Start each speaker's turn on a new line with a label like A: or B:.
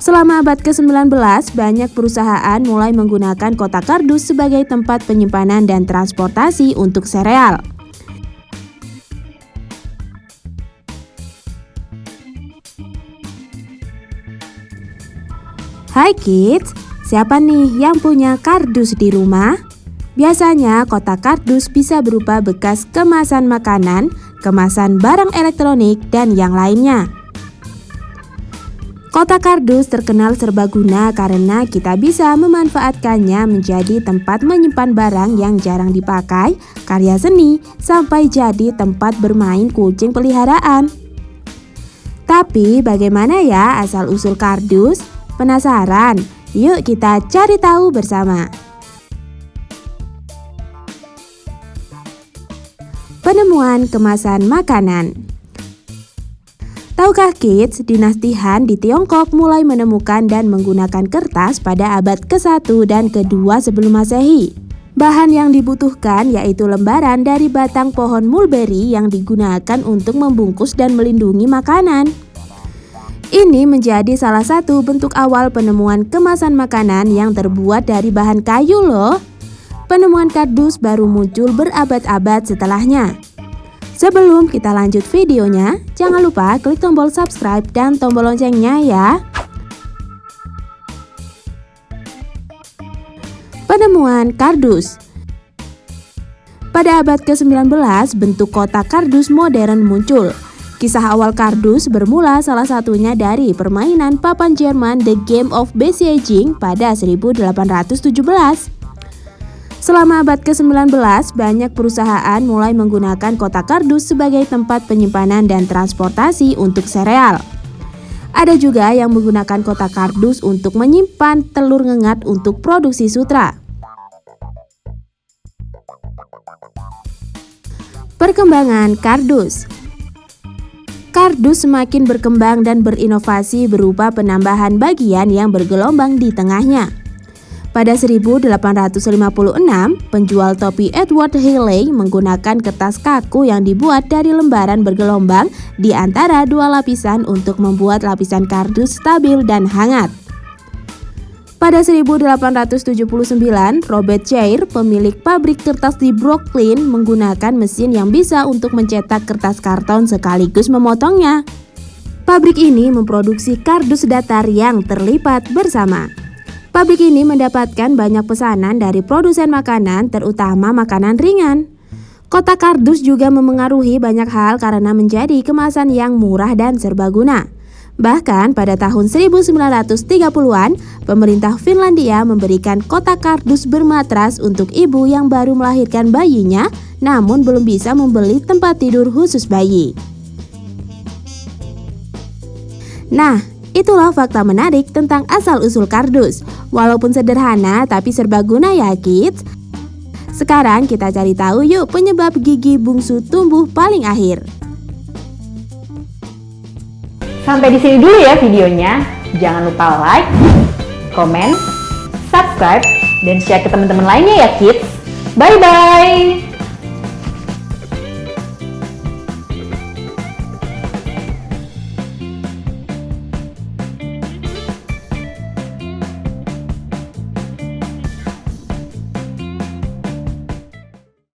A: Selama abad ke-19, banyak perusahaan mulai menggunakan kotak kardus sebagai tempat penyimpanan dan transportasi untuk sereal. Hai kids, siapa nih yang punya kardus di rumah? Biasanya kotak kardus bisa berupa bekas kemasan makanan, kemasan barang elektronik, dan yang lainnya. Kotak kardus terkenal serbaguna karena kita bisa memanfaatkannya menjadi tempat menyimpan barang yang jarang dipakai, karya seni, sampai jadi tempat bermain kucing peliharaan. Tapi bagaimana ya asal-usul kardus? Penasaran? Yuk kita cari tahu bersama. Penemuan kemasan makanan. Tahukah kids, dinasti Han di Tiongkok mulai menemukan dan menggunakan kertas pada abad ke-1 dan ke-2 sebelum Masehi. Bahan yang dibutuhkan yaitu lembaran dari batang pohon mulberry yang digunakan untuk membungkus dan melindungi makanan. Ini menjadi salah satu bentuk awal penemuan kemasan makanan yang terbuat dari bahan kayu loh. Penemuan kardus baru muncul berabad-abad setelahnya. Sebelum kita lanjut videonya, jangan lupa klik tombol subscribe dan tombol loncengnya ya. Penemuan kardus. Pada abad ke-19, bentuk kotak kardus modern muncul. Kisah awal kardus bermula salah satunya dari permainan papan Jerman The Game of Besieging pada 1817. Selama abad ke-19, banyak perusahaan mulai menggunakan kotak kardus sebagai tempat penyimpanan dan transportasi untuk sereal. Ada juga yang menggunakan kotak kardus untuk menyimpan telur ngengat untuk produksi sutra. Perkembangan kardus. Kardus semakin berkembang dan berinovasi berupa penambahan bagian yang bergelombang di tengahnya. Pada 1856, penjual topi Edward Halley menggunakan kertas kaku yang dibuat dari lembaran bergelombang di antara dua lapisan untuk membuat lapisan kardus stabil dan hangat. Pada 1879, Robert Chair, pemilik pabrik kertas di Brooklyn, menggunakan mesin yang bisa untuk mencetak kertas karton sekaligus memotongnya. Pabrik ini memproduksi kardus datar yang terlipat bersama. Pabrik ini mendapatkan banyak pesanan dari produsen makanan, terutama makanan ringan. Kotak kardus juga memengaruhi banyak hal karena menjadi kemasan yang murah dan serbaguna. Bahkan pada tahun 1930-an, pemerintah Finlandia memberikan kotak kardus bermatras untuk ibu yang baru melahirkan bayinya, namun belum bisa membeli tempat tidur khusus bayi. Nah, itulah fakta menarik tentang asal-usul kardus. Walaupun sederhana tapi serbaguna ya kids. Sekarang kita cari tahu yuk penyebab gigi bungsu tumbuh paling akhir.
B: Sampai di sini dulu ya videonya. Jangan lupa like, komen, subscribe, dan share ke teman-teman lainnya ya kids. Bye-bye!